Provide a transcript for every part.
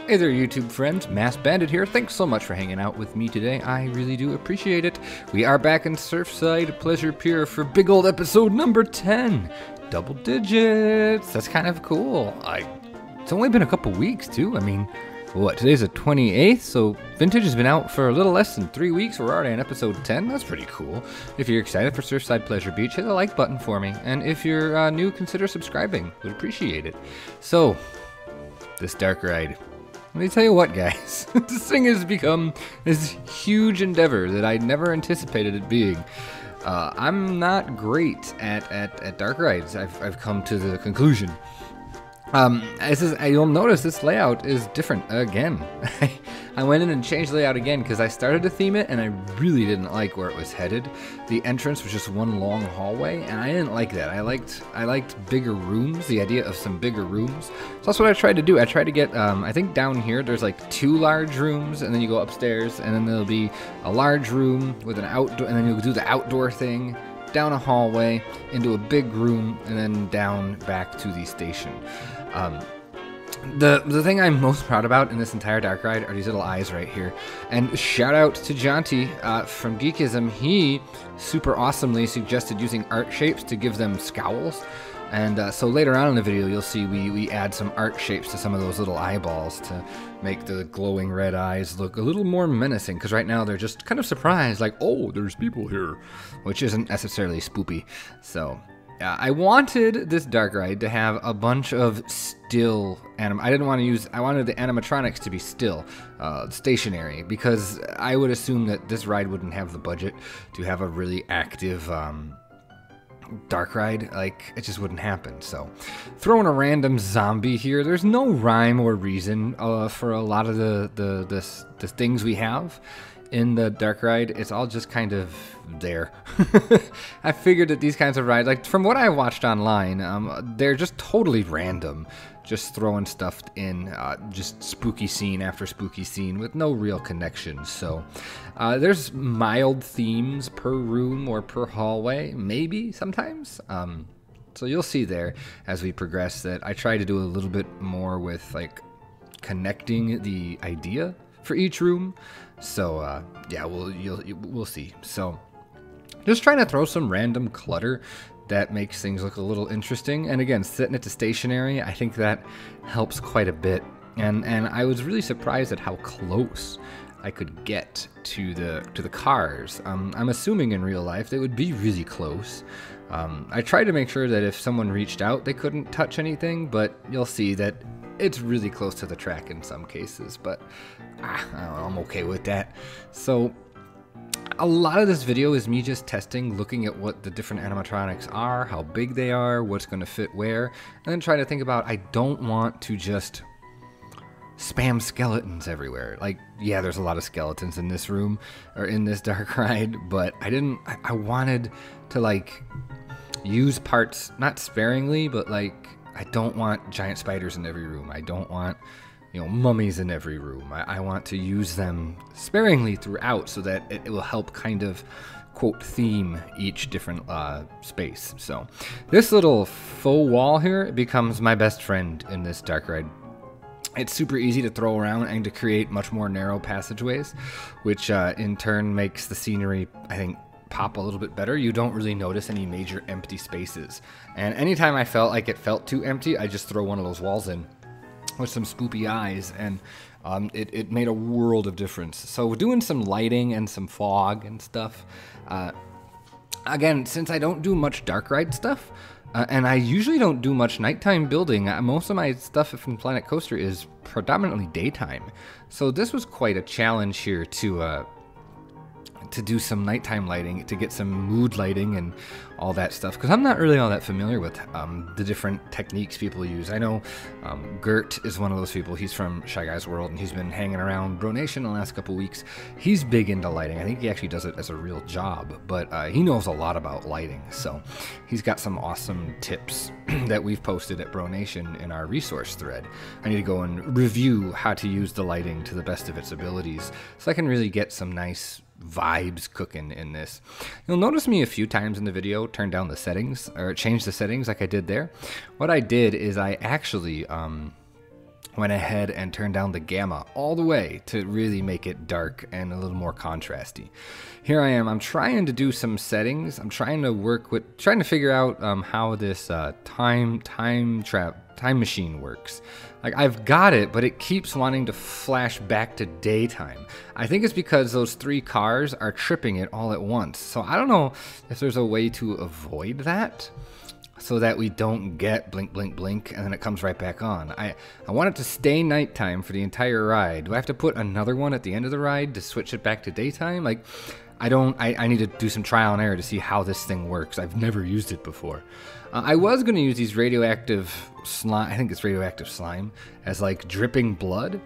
Hey there, YouTube friends. Mass Bandit here. Thanks so much for hanging out with me today. I really do appreciate it. We are back in Surfside Pleasure Pier for big old episode number 10. Double digits. That's kind of cool. It's only been a couple weeks, too. I mean, what? Today's the 28th, so Vintage has been out for a little less than 3 weeks. We're already on episode 10. That's pretty cool. If you're excited for Surfside Pleasure Beach, hit the like button for me. And if you're new, consider subscribing. Would appreciate it. So, this Darkride. Let me tell you what, guys. This thing has become this huge endeavor that I never anticipated it being. I'm not great at dark rides. I've come to the conclusion. You'll notice this layout is different again. I went in and changed the layout again because I started to theme it and I really didn't like where it was headed. The entrance was just one long hallway and I didn't like that. I liked bigger rooms, the idea of some bigger rooms. So that's what I tried to do. I tried to get, I think down here there's like 2 large rooms and then you go upstairs and then there'll be a large room with an outdoor, and then you'll do the outdoor thing, down a hallway, into a big room, and then down back to the station. The thing I'm most proud about in this entire Darkride are these little eyes right here. And shout out to Jonty from Geekism. He super awesomely suggested using art shapes to give them scowls. And so later on in the video, you'll see we add some art shapes to some of those little eyeballs to make the glowing red eyes look a little more menacing. Because right now they're just kind of surprised, like, oh, there's people here, which isn't necessarily spoopy. So I wanted this Darkride to have a bunch of still I wanted the animatronics to be still, stationary, because I would assume that this ride wouldn't have the budget to have a really active Darkride. Like, it just wouldn't happen. So throwing a random zombie here, there's no rhyme or reason for a lot of the things we have in the Darkride. It's all just kind of there. I figured that these kinds of rides, like from what I watched online, they're just totally random, just throwing stuff in, just spooky scene after spooky scene with no real connection. So there's mild themes per room or per hallway, maybe sometimes. So you'll see there as we progress that I try to do a little bit more with like connecting the idea for each room. So yeah, we'll see. So just trying to throw some random clutter that makes things look a little interesting. And again, setting it to stationary, I think that helps quite a bit. And I was really surprised at how close I could get to the cars. I'm assuming in real life they would be really close. I tried to make sure that if someone reached out, they couldn't touch anything, but you'll see that it's really close to the track in some cases, but I don't know, I'm okay with that. So a lot of this video is me just testing, looking at what the different animatronics are, how big they are, what's going to fit where, and then trying to think about, I don't want to just spam skeletons everywhere. Like, yeah, there's a lot of skeletons in this room, or in this Darkride, but I wanted to like use parts, not sparingly, but like, I don't want giant spiders in every room. I don't want, mummies in every room. I want to use them sparingly throughout so that it will help kind of, quote, theme each different space. So this little faux wall here becomes my best friend in this Darkride. It's super easy to throw around and to create much more narrow passageways, which in turn makes the scenery, I think, pop a little bit better. You don't really notice any major empty spaces. And anytime I felt like it felt too empty, I just throw one of those walls in with some spoopy eyes, and it made a world of difference. So doing some lighting and some fog and stuff. Again, since I don't do much Darkride stuff, and I usually don't do much nighttime building, most of my stuff from Planet Coaster is predominantly daytime. So this was quite a challenge here to do some nighttime lighting, to get some mood lighting and all that stuff, because I'm not really all that familiar with the different techniques people use. I know Gert is one of those people. He's from Shy Guys World, and he's been hanging around Bro Nation the last couple weeks. He's big into lighting. I think he actually does it as a real job, but he knows a lot about lighting, so he's got some awesome tips that we've posted at Bro Nation in our resource thread. I need to go and review how to use the lighting to the best of its abilities so I can really get some nice vibes cooking in this. You'll notice me a few times in the video turn down the settings or change the settings like I did there. What I did is I actually went ahead and turned down the gamma all the way to really make it dark and a little more contrasty. Here I am. I'm trying to do some settings. I'm trying to figure out how this time machine works. Like, I've got it, but it keeps wanting to flash back to daytime. I think it's because those 3 cars are tripping it all at once. So I don't know if there's a way to avoid that, so that we don't get blink, blink, blink, and then it comes right back on. I want it to stay nighttime for the entire ride. Do I have to put another one at the end of the ride to switch it back to daytime? Like, I need to do some trial and error to see how this thing works. I've never used it before. I was going to use these radioactive slime, I think it's radioactive slime, as like dripping blood.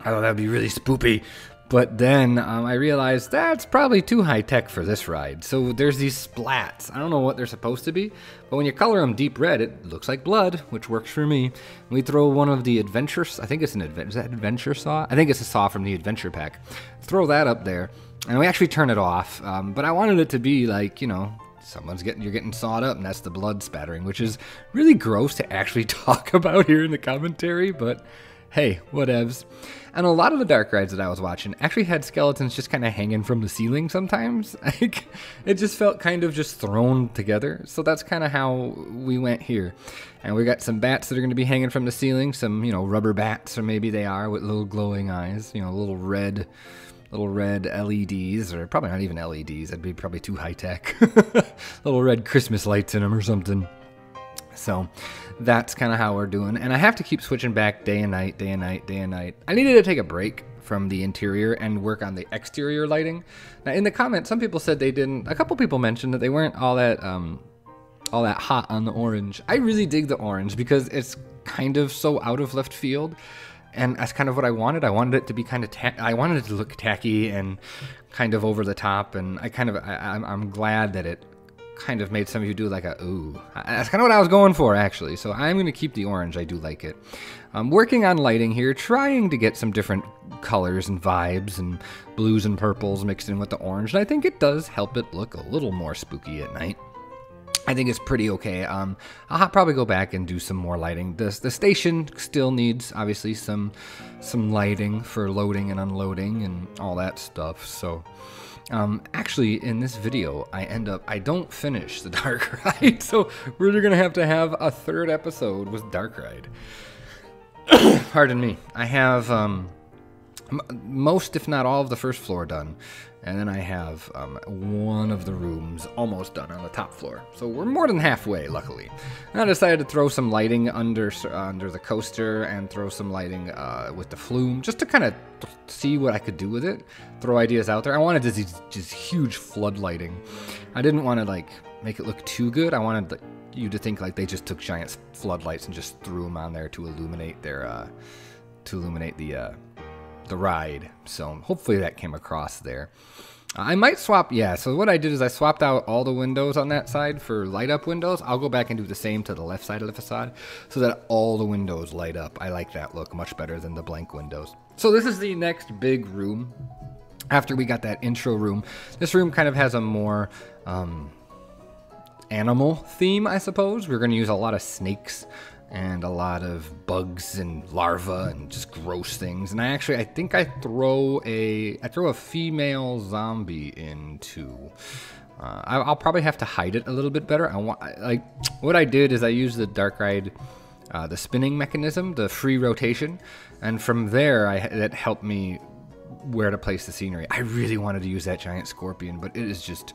I thought that would be really spoopy. But then I realized that's probably too high-tech for this ride. So there's these splats. I don't know what they're supposed to be, but when you color them deep red, it looks like blood, which works for me. We throw one of the adventure, I think it's is that adventure saw? I think it's a saw from the adventure pack. Throw that up there, and we actually turn it off. But I wanted it to be like, you know, you're getting sawed up, and that's the blood spattering, which is really gross to actually talk about here in the commentary, but hey, whatevs. And a lot of the dark rides that I was watching actually had skeletons just kind of hanging from the ceiling sometimes. Like, it just felt kind of just thrown together. So that's kind of how we went here. And we got some bats that are going to be hanging from the ceiling, some, you know, rubber bats, or maybe they are, with little glowing eyes, you know, little red LEDs, or probably not even LEDs. That'd be probably too high tech. Little red Christmas lights in them or something. So that's kind of how we're doing. And I have to keep switching back day and night, day and night, day and night. I needed to take a break from the interior and work on the exterior lighting. Now, in the comments, some people said they didn't. A couple people mentioned that they weren't all that hot on the orange. I really dig the orange because it's kind of so out of left field. And that's kind of what I wanted. I wanted it to be kind of I wanted it to look tacky and kind of over the top. And I'm glad that it kind of made some of you do like a ooh. That's kind of what I was going for, actually. So I'm going to keep the orange. I do like it. I'm working on lighting here, trying to get some different colors and vibes and blues and purples mixed in with the orange. And I think it does help it look a little more spooky at night. I think it's pretty okay. I'll probably go back and do some more lighting. The station still needs, obviously, some lighting for loading and unloading and all that stuff. So actually, in this video, I don't finish the Darkride, so we're gonna have to have a 3rd episode with Darkride. Pardon me. I have most, if not all, of the first floor done, and then I have one of the rooms almost done on the top floor. So we're more than halfway, luckily. And I decided to throw some lighting under the coaster and throw some lighting with the flume, just to kind of see what I could do with it, throw ideas out there. I wanted just huge floodlighting. I didn't want to like make it look too good. I wanted you to think like they just took giant floodlights and just threw them on there to illuminate the ride. So hopefully that came across there. I might swap, so what I did is I swapped out all the windows on that side for light up windows. I'll go back and do the same to the left side of the facade so that all the windows light up. I like that look much better than the blank windows. So this is the next big room. After we got that intro room, this room kind of has a more animal theme, I suppose. We're going to use a lot of snakes and a lot of bugs and larvae and just gross things. And I think I throw a female zombie into. I'll probably have to hide it a little bit better. What I did is I used the Darkride, the spinning mechanism, the free rotation, and from there that helped me where to place the scenery. I really wanted to use that giant scorpion, but it is just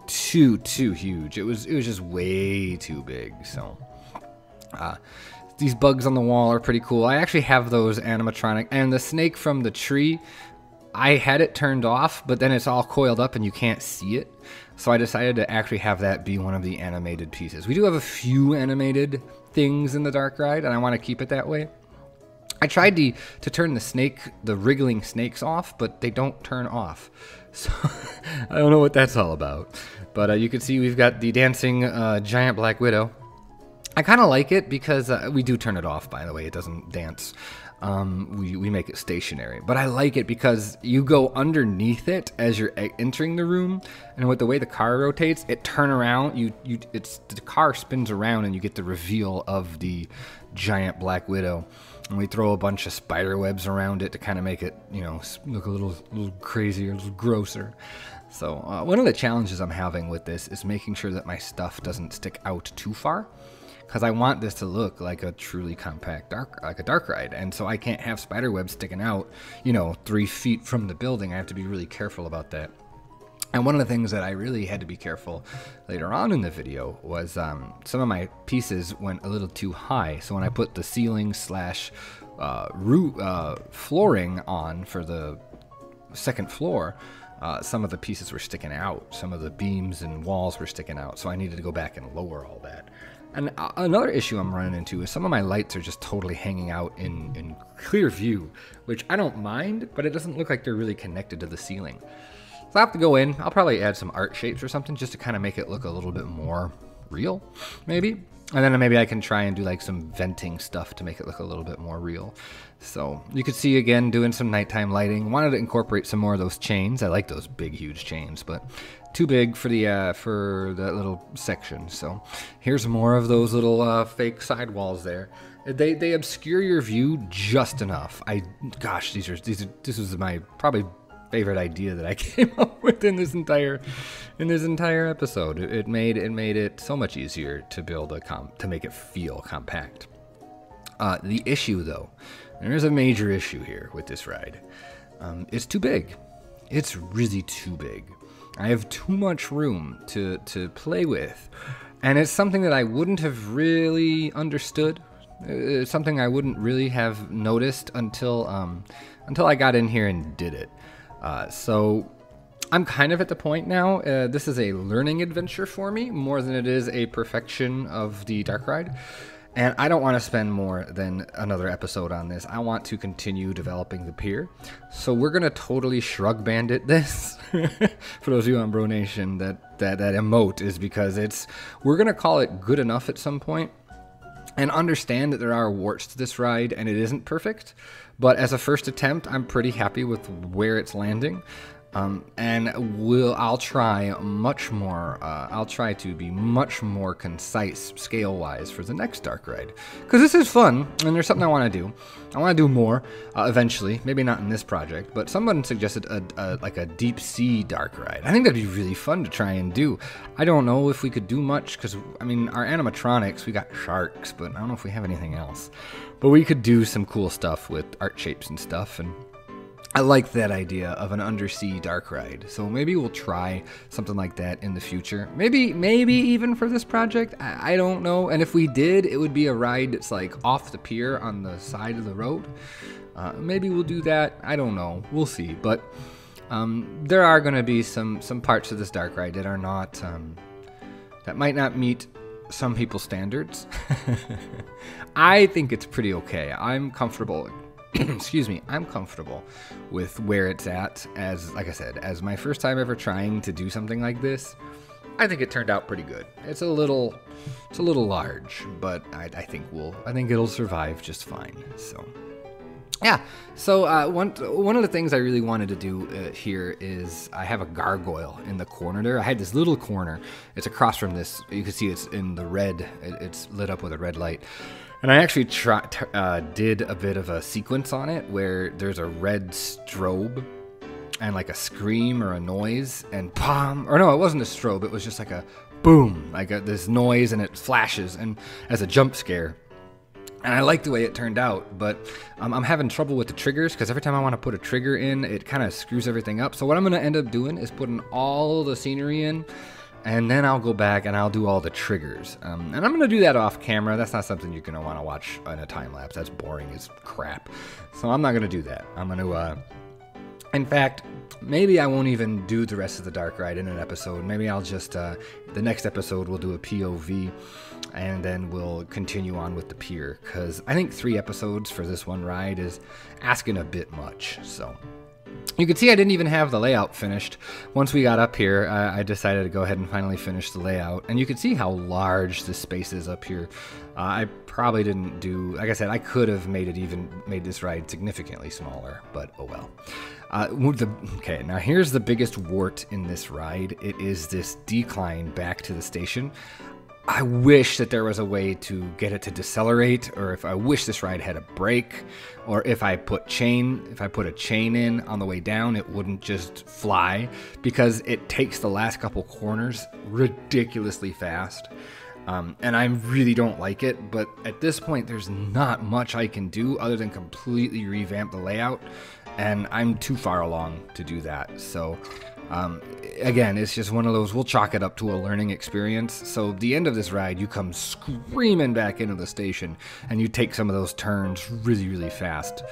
too huge. It was just way too big. So. These bugs on the wall are pretty cool. I actually have those animatronic, and the snake from the tree, I had it turned off, but then it's all coiled up and you can't see it. So I decided to actually have that be one of the animated pieces. We do have a few animated things in the Darkride, and I want to keep it that way. I tried to turn the wriggling snakes off, but they don't turn off. So I don't know what that's all about. But you can see we've got the dancing giant black widow. I kind of like it because we do turn it off, by the way. It doesn't dance. We make it stationary. But I like it because you go underneath it as you're entering the room, and with the way the car rotates, it turn around. The car spins around, and you get the reveal of the giant black widow. And we throw a bunch of spider webs around it to kind of make it, you know, look a little crazier, a little grosser. So one of the challenges I'm having with this is making sure that my stuff doesn't stick out too far, because I want this to look like a truly compact Darkride, and so I can't have spider webs sticking out, you know, 3 feet from the building. I have to be really careful about that. And one of the things that I really had to be careful later on in the video was some of my pieces went a little too high. So when I put the ceiling slash flooring on for the second floor, some of the pieces were sticking out. Some of the beams and walls were sticking out. So I needed to go back and lower all that. And another issue I'm running into is some of my lights are just totally hanging out in clear view, which I don't mind, but it doesn't look like they're really connected to the ceiling. So I have to go in. I'll probably add some art shapes or something just to kind of make it look a little bit more real, maybe. And then maybe I can try and do like some venting stuff to make it look a little bit more real. So you could see again doing some nighttime lighting. Wanted to incorporate some more of those chains. I like those big, huge chains, but too big for the little section. So here's more of those little fake sidewalls there. They obscure your view just enough. Gosh, this was my probably favorite idea that I came up with in this entire episode. It made it so much easier to build to make it feel compact. The issue though, there is a major issue here with this ride. It's too big. It's really too big. I have too much room to play with, and it's something that I wouldn't have really understood. It's something I wouldn't really have noticed until I got in here and did it. So I'm kind of at the point now, this is a learning adventure for me more than it is a perfection of the Darkride. And I don't want to spend more than another episode on this. I want to continue developing the pier. So we're going to totally shrug bandit this. For those of you on Bro Nation, that emote is because we're going to call it good enough at some point. And understand that there are warts to this ride and it isn't perfect. But as a first attempt, I'm pretty happy with where it's landing. And I'll try much more. I'll try to be much more concise scale-wise for the next Darkride, because this is fun and there's something I want to do. I want to do more eventually. Maybe not in this project, but someone suggested like a deep sea Darkride. I think that'd be really fun to try and do. I don't know if we could do much because I mean our animatronics, we got sharks, but I don't know if we have anything else. But we could do some cool stuff with art shapes and stuff, and I like that idea of an undersea Darkride, so maybe we'll try something like that in the future. Maybe even for this project, I don't know. And if we did, it would be a ride that's like off the pier on the side of the road. Maybe we'll do that. I don't know. We'll see. But there are going to be some parts of this Darkride that are not that might not meet some people's standards. I think it's pretty okay. I'm comfortable. Excuse me, I'm comfortable with where it's at. Like I said, as my first time ever trying to do something like this, I think it turned out pretty good. It's a little large, but I think it'll survive just fine. So yeah. So one of the things I really wanted to do here is I have a gargoyle in the corner there. I had this little corner. It's across from this. You can see it's in the red. It's lit up with a red light. And I actually did a bit of a sequence on it where there's a red strobe and like a scream or a noise and pom, or no, it wasn't a strobe. It was just like a boom, like this noise, and it flashes and as a jump scare. And I like the way it turned out, but I'm having trouble with the triggers because every time I want to put a trigger in, it kind of screws everything up. So what I'm going to end up doing is putting all the scenery in, and then I'll go back and I'll do all the triggers. And I'm going to do that off camera. That's not something you're going to want to watch in a time lapse. That's boring as crap. So I'm not going to do that. I'm going to, in fact, maybe I won't even do the rest of the Darkride in an episode. Maybe I'll just, the next episode we'll do a POV, and then we'll continue on with the pier. Because I think 3 episodes for this one ride is asking a bit much, so... You can see I didn't even have the layout finished. Once we got up here, I decided to go ahead and finally finish the layout. And you can see how large this space is up here. I probably didn't do, like I said, I could have made this ride significantly smaller, but oh well. Okay, now here's the biggest wart in this ride. It is this decline back to the station. I wish that there was a way to get it to decelerate, or if I wish this ride had a brake, or if I put a chain in on the way down, it wouldn't just fly, because it takes the last couple corners ridiculously fast. And I really don't like it, but at this point there's not much I can do other than completely revamp the layout, and I'm too far along to do that. So again, it's just one of those, we'll chalk it up to a learning experience. So the end of this ride, you come screaming back into the station and you take some of those turns really fast.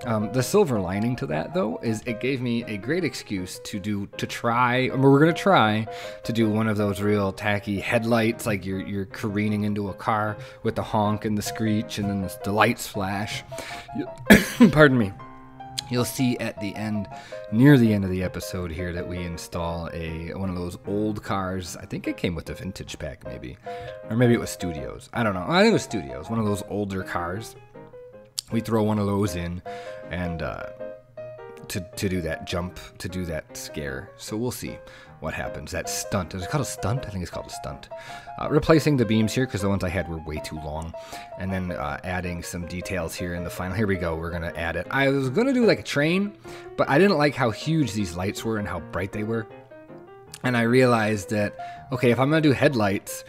The silver lining to that, though, is it gave me a great excuse to try to do one of those real tacky headlights, like you're careening into a car with the honk and the screech and then the lights flash. Pardon me. You'll see at the end, near the end of the episode here, that we install one of those old cars. I think it came with the vintage pack, maybe. Or maybe it was Studios. I don't know. I think it was Studios. One of those older cars. We throw one of those in and to do that jump, to do that scare. So we'll see what happens. That stunt. Is it called a stunt? I think it's called a stunt. Replacing the beams here because the ones I had were way too long. And then adding some details here in the final. Here we go. We're going to add it. I was going to do like a train, but I didn't like how huge these lights were and how bright they were. And I realized that, okay, if I'm going to do headlights,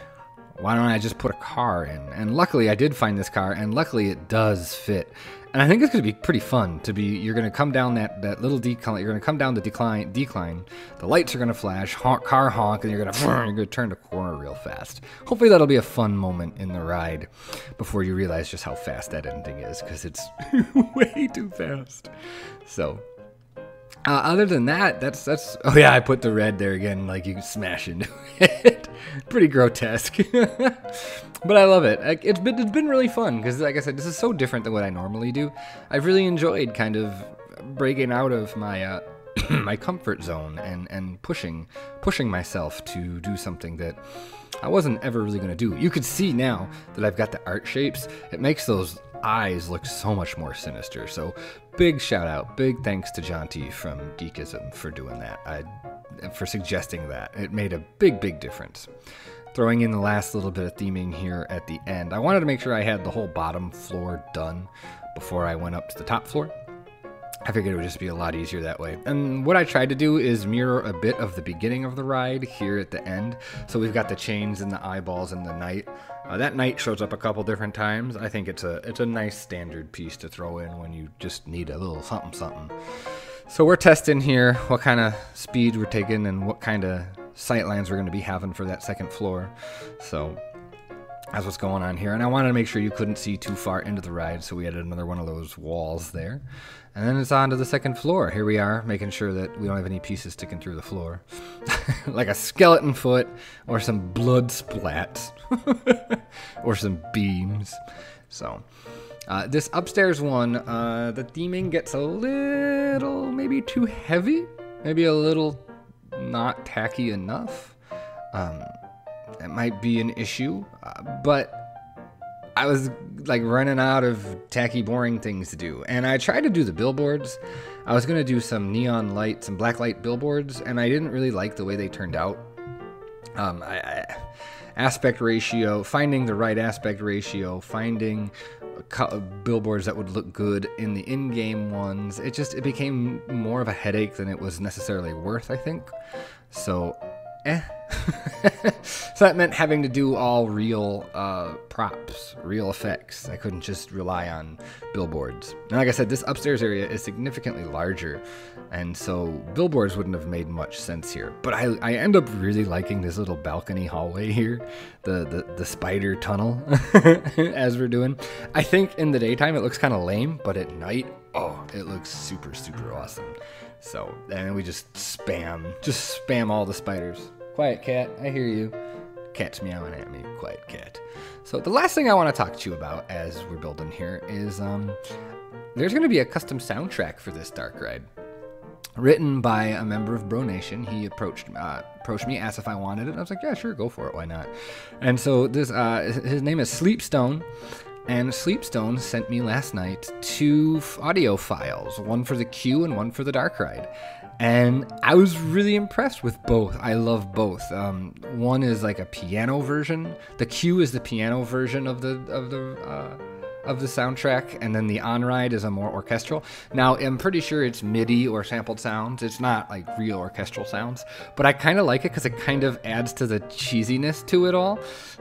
why don't I just put a car in? And luckily I did find this car, and luckily it does fit. And I think it's going to be pretty fun you're going to come down that little decline, you're going to come down the decline, the lights are going to flash, car honk, and you're going to turn the corner real fast. Hopefully that'll be a fun moment in the ride before you realize just how fast that ending is, because it's way too fast. So other than that, that's oh yeah, I put the red there again, like you can smash into it. Pretty grotesque. But I love it. It's been really fun because, like I said, this is so different than what I normally do. I've really enjoyed kind of breaking out of my my comfort zone and pushing myself to do something that I wasn't ever really going to do. You could see now that I've got the art shapes. It makes those eyes look so much more sinister. So big shout out, big thanks to John T from Geekism for doing that. For suggesting that. It made a big difference. Throwing in the last little bit of theming here at the end. I wanted to make sure I had the whole bottom floor done before I went up to the top floor. I figured it would just be a lot easier that way. And what I tried to do is mirror a bit of the beginning of the ride here at the end. So we've got the chains and the eyeballs and the knight. That knight shows up a couple different times. I think it's a nice standard piece to throw in when you just need a little something. So we're testing here what kind of speed we're taking and what kind of sight lines we're going to be having for that second floor. So that's what's going on here. And I wanted to make sure you couldn't see too far into the ride, so we added another one of those walls there. And then it's on to the second floor. Here we are, making sure that we don't have any pieces sticking through the floor. Like a skeleton foot or some blood splats or some beams. So this upstairs one, the theming gets a little maybe too heavy, maybe a little not tacky enough. That might be an issue, but I was like running out of tacky, boring things to do. And I tried to do the billboards. I was going to do some neon lights and black light billboards, and I didn't really like the way they turned out. Aspect ratio, finding the right aspect ratio, finding billboards that would look good in the in-game ones. It became more of a headache than it was necessarily worth, I think. So, So that meant having to do all real props, real effects. I couldn't just rely on billboards. And like I said, this upstairs area is significantly larger, and so billboards wouldn't have made much sense here. But I end up really liking this little balcony hallway here, the spider tunnel, as we're doing. I think in the daytime it looks kind of lame, but at night, oh, it looks super, super awesome. So, and we just spam all the spiders. Quiet cat, I hear you. Cat's meowing at me, quiet cat. So the last thing I want to talk to you about as we're building here is there's going to be a custom soundtrack for this Darkride. Written by a member of Bro Nation. He approached me, asked if I wanted it, and I was like, yeah, sure, go for it, why not? And so this his name is Sleepstone. And Sleepstone sent me last night 2 audio files, one for the Q and one for the Darkride. And I was really impressed with both. I love both. One is like a piano version. The Q is the piano version of the soundtrack, and then the On-Ride is a more orchestral. Now, I'm pretty sure it's MIDI or sampled sounds. It's not like real orchestral sounds, but I kind of like it because it kind of adds to the cheesiness to it all.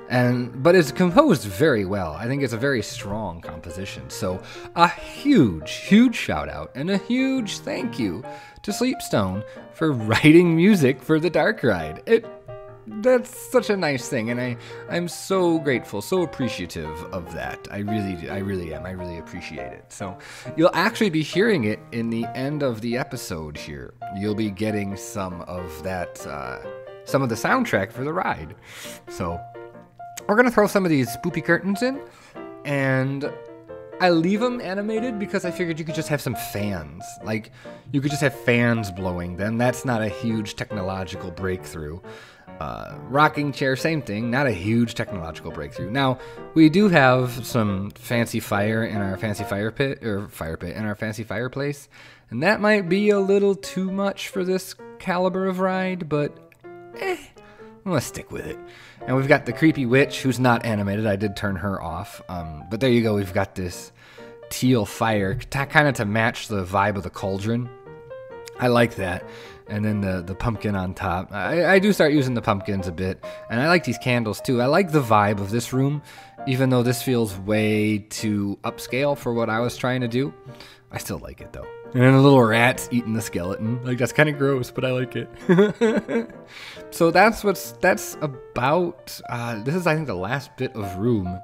But it's composed very well. I think it's a very strong composition. So a huge, huge shout out and a huge thank you to Sleepstone for writing music for the Darkride. That's such a nice thing, and I'm so grateful, so appreciative of that. I really am. I really appreciate it. So you'll actually be hearing it in the end of the episode here. You'll be getting some of that, some of the soundtrack for the ride. So we're gonna throw some of these spoopy curtains in, and I leave them animated because I figured you could just have some fans. Like, you could just have fans blowing them. That's not a huge technological breakthrough. Rocking chair, same thing, not a huge technological breakthrough. Now, we do have some fancy fire in our fancy fire pit in our fancy fireplace, and that might be a little too much for this caliber of ride, but I'm gonna stick with it. And we've got the creepy witch, who's not animated. I did turn her off, but there you go. We've got this teal fire, kind of to match the vibe of the cauldron. I like that. And then the pumpkin on top. I do start using the pumpkins a bit. And I like these candles too. I like the vibe of this room, even though this feels way too upscale for what I was trying to do. I still like it though. And then the little rat's eating the skeleton. Like, that's kind of gross, but I like it. So that's about. This is, I think, the last bit of room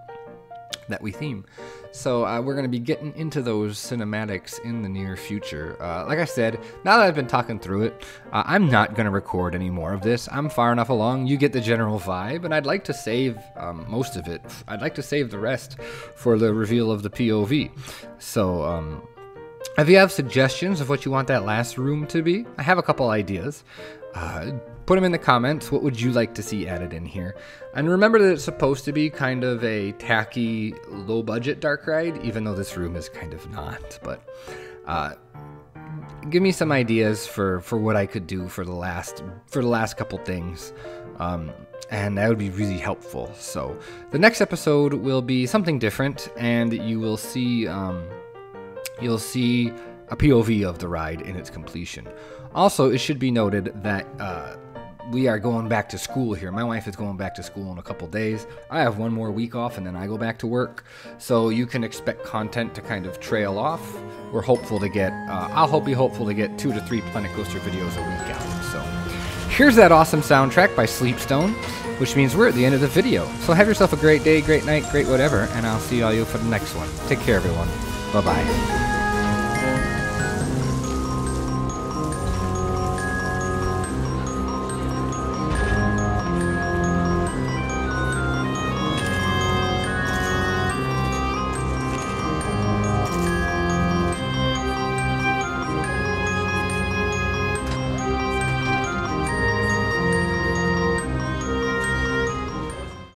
that we theme. So we're going to be getting into those cinematics in the near future. Like I said, now that I've been talking through it, I'm not going to record any more of this. I'm far enough along. You get the general vibe, and I'd like to save most of it. I'd like to save the rest for the reveal of the POV. So if you have suggestions of what you want that last room to be, I have a couple ideas. Put them in the comments. What would you like to see added in here? And remember that it's supposed to be kind of a tacky, low-budget Darkride, even though this room is kind of not. But give me some ideas for what I could do for the last couple things, and that would be really helpful. So the next episode will be something different, and you will see a POV of the ride in its completion. Also, it should be noted that we are going back to school here. My wife is going back to school in a couple days. I have one more week off, and then I go back to work. So you can expect content to kind of trail off. We're hopeful to get, I'll be hopeful to get 2 to 3 Planet Coaster videos a week out. So here's that awesome soundtrack by Sleepstone, which means we're at the end of the video. So have yourself a great day, great night, great whatever, and I'll see all you for the next one. Take care, everyone. Bye-bye.